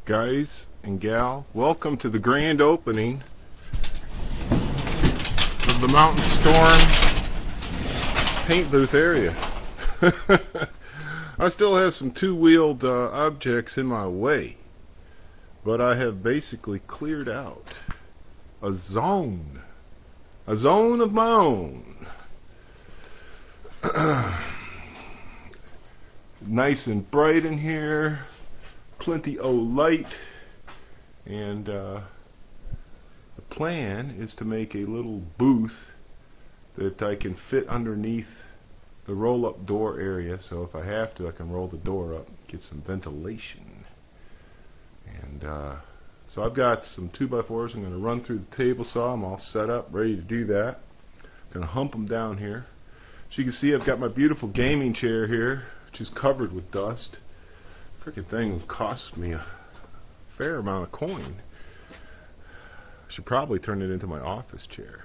guys and gal? Welcome to the grand opening of the Mountain Storm paint booth area. I still have some two-wheeled objects in my way, but I have basically cleared out a zone of my own. Nice and bright in here, plenty of light, and the plan is to make a little booth that I can fit underneath the roll-up door area, so if I have to I can roll the door up, get some ventilation. And so I've got some 2x4s. I'm going to run through the table saw. I'm all set up, ready to do that. I'm going to hump them down here. As you can see, I've got my beautiful gaming chair here, which is covered with dust. Frickin' thing cost me a fair amount of coin. I should probably turn it into my office chair.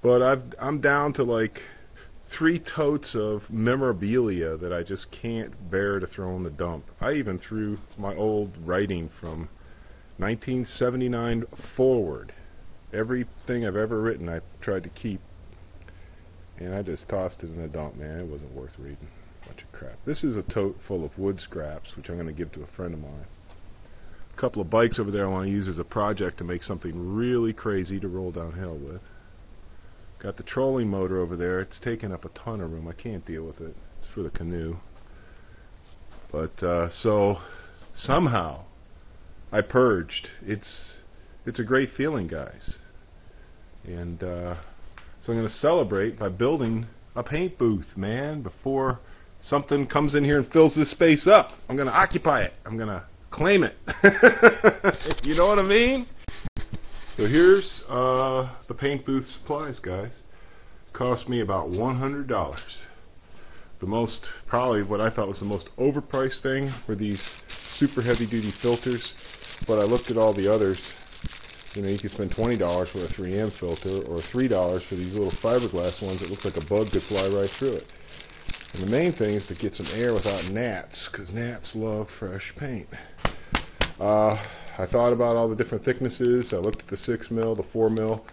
But I'm down to like 3 totes of memorabilia that I just can't bear to throw in the dump. I even threw my old writing from 1979 forward. Everything I've ever written I tried to keep, and I just tossed it in the dump, man. It wasn't worth reading. Bunch of crap. This is a tote full of wood scraps, which I'm going to give to a friend of mine. A couple of bikes over there I want to use as a project to make something really crazy to roll downhill with. Got the trolling motor over there. It's taking up a ton of room. I can't deal with it. It's for the canoe. But so somehow I purged. It's a great feeling, guys. And so I'm going to celebrate by building a paint booth, man, before something comes in here and fills this space up. I'm going to occupy it. I'm going to claim it. You know what I mean? So here's the paint booth supplies, guys. Cost me about $100. The most, probably what I thought was the most overpriced thing were these super heavy duty filters, but I looked at all the others. You know, you could spend $20 for a 3M filter, or $3 for these little fiberglass ones that look like a bug could fly right through it. And the main thing is to get some air without gnats, because gnats love fresh paint. I thought about all the different thicknesses. I looked at the 6 mil, the 4 mil.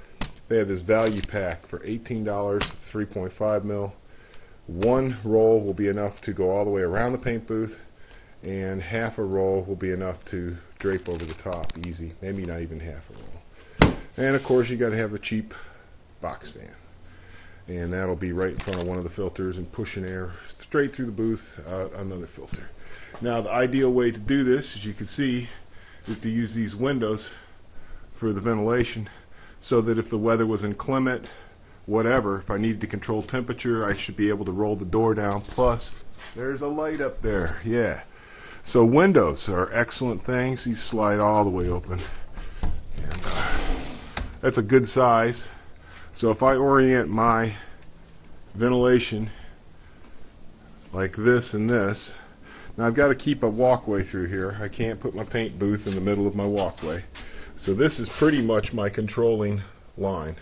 They have this value pack for $18, 3.5 mil. One roll will be enough to go all the way around the paint booth, and half a roll will be enough to drape over the top easy. Maybe not even half a roll. And of course you got to have a cheap box fan, and that'll be right in front of one of the filters and pushing air straight through the booth out another filter. Now the ideal way to do this, as you can see, is to use these windows for the ventilation, so that if the weather was inclement, whatever, if I needed to control temperature, I should be able to roll the door down. Plus there's a light up there. Yeah. So windows are excellent things. These slide all the way open, and that's a good size. So if I orient my ventilation like this and this, now I've got to keep a walkway through here. I can't put my paint booth in the middle of my walkway. So this is pretty much my controlling line,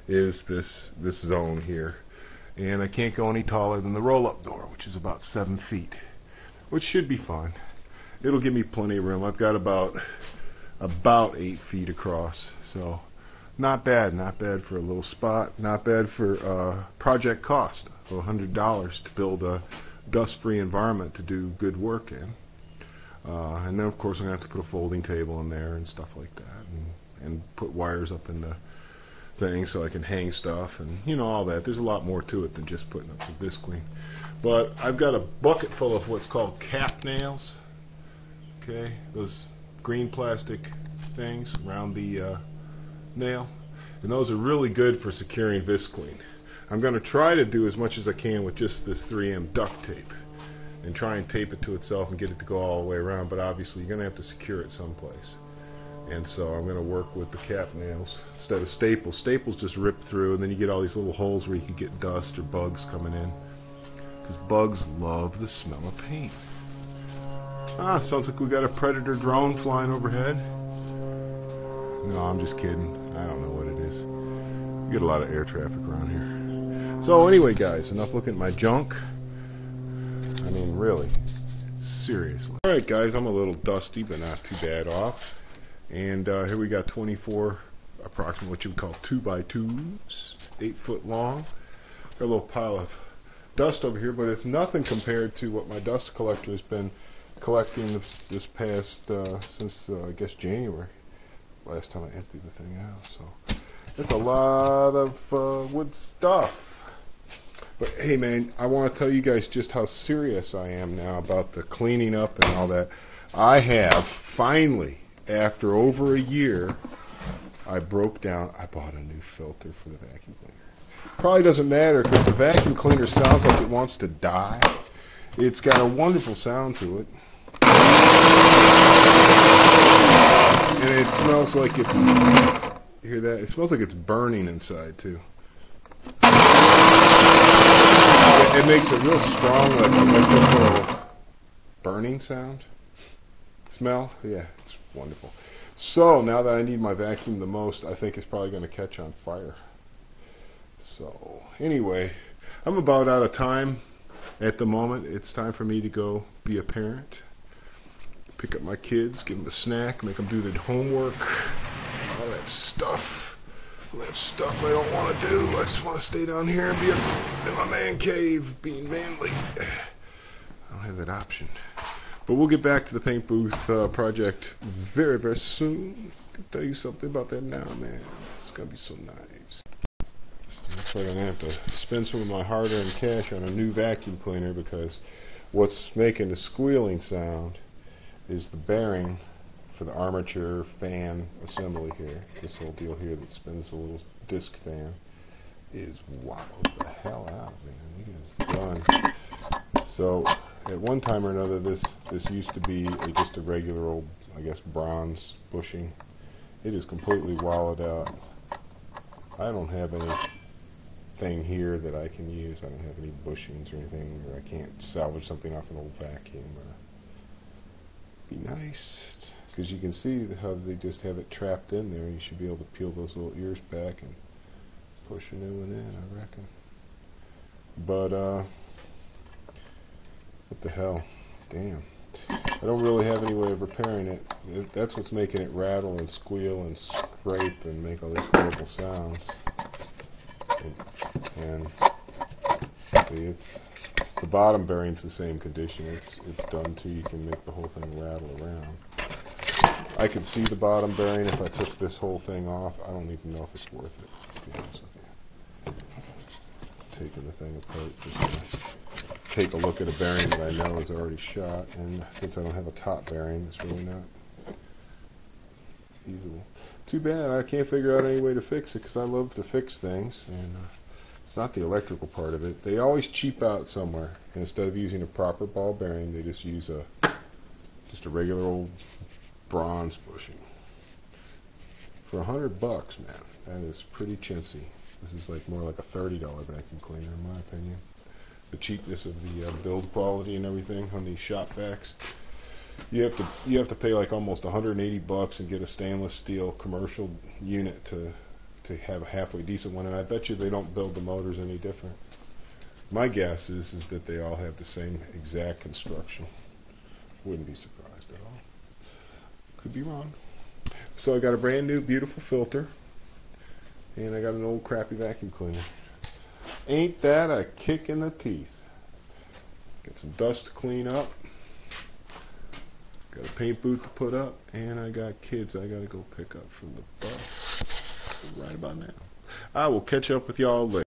is this zone here. And I can't go any taller than the roll-up door, which is about 7 feet, which should be fine. It'll give me plenty of room. I've got about 8 feet across, so not bad for a little spot. Not bad for project cost of $100 to build a dust-free environment to do good work in. And then of course I'm going to have to put a folding table in there and stuff like that, and put wires up in the thing so I can hang stuff, and you know, all that. There's a lot more to it than just putting up some visqueen. But I've got a bucket full of what's called cap nails. Okay, those green plastic things around the nail, and those are really good for securing visqueen. I'm going to try to do as much as I can with just this 3M duct tape, and try and tape it to itself and get it to go all the way around, but obviously you're going to have to secure it someplace. And so I'm going to work with the cap nails instead of staples. Staples just rip through, and then you get all these little holes where you can get dust or bugs coming in, because bugs love the smell of paint. Sounds like we got a Predator drone flying overhead. No, I'm just kidding. I don't know what it is. We get a lot of air traffic around here. So anyway, guys, enough looking at my junk. I mean, really, Seriously. Alright guys, I'm a little dusty but not too bad off. And here we got 24 approximately what you would call 2x2s, 8 foot long. Got a little pile of dust over here, but it's nothing compared to what my dust collector has been collecting this past since I guess January. Last time I emptied the thing out. So it's a lot of wood stuff. But hey man, I want to tell you guys just how serious I am now about the cleaning up and all that. I have finally, after over a year, I broke down. I bought a new filter for the vacuum cleaner. Probably doesn't matter because the vacuum cleaner sounds like it wants to die. It's got a wonderful sound to it. And it smells like it's, you hear that? It smells like it's burning inside too. It makes a real strong, like electrical burning sound. Smell? Yeah, it's wonderful. So now that I need my vacuum the most, I think it's probably going to catch on fire. So anyway, I'm about out of time at the moment. It's time for me to go be a parent. Pick up my kids, give them a snack, make them do their homework, all that stuff. All that stuff I don't want to do. I just want to stay down here and be in my man cave, being manly. I don't have that option. But we'll get back to the paint booth project very, very soon. I can tell you something about that now, man. It's going to be so nice. Looks like I'm going to have to spend some of my hard-earned cash on a new vacuum cleaner because what's making the squealing sound is the bearing for the armature fan assembly here. This whole deal here that spins a little disc fan is wobbled the hell out, man. It is done. So at one time or another, this used to be just a regular old, I guess, bronze bushing. It is completely wallowed out. I don't have anything here that I can use. I don't have any bushings or anything, or I can't salvage something off an old vacuum. Be nice, because you can see how they just have it trapped in there. You should be able to peel those little ears back and push a new one in, I reckon. But what the hell? Damn. I don't really have any way of repairing it. That's what's making it rattle and squeal and scrape and make all these horrible sounds. And see, it's the bottom bearing's the same condition. It's done too. You can make the whole thing rattle around. I could see the bottom bearing if I took this whole thing off. I don't even know if it's worth it, to be honest with you. Taking the thing apart, just to take a look at a bearing that I know is already shot, and since I don't have a top bearing, it's really not feasible. Too bad. I can't figure out any way to fix it because I love to fix things, and it's not the electrical part of it. They always cheap out somewhere, and instead of using a proper ball bearing, they just use a regular old bronze bushing. For $100 bucks, man, that is pretty chintzy. This is like more like a $30 vacuum cleaner in my opinion. The cheapness of the build quality and everything on these shop vacs. You have to pay like almost $180 and get a stainless steel commercial unit to have a halfway decent one, and I bet you they don't build the motors any different. My guess is that they all have the same exact construction. Wouldn't be surprised at all. Could be wrong. So I got a brand new beautiful filter, and I got an old crappy vacuum cleaner. Ain't that a kick in the teeth? Got some dust to clean up, got a paint booth to put up, and I got kids I gotta go pick up from the bus right about now. I will catch up with y'all later.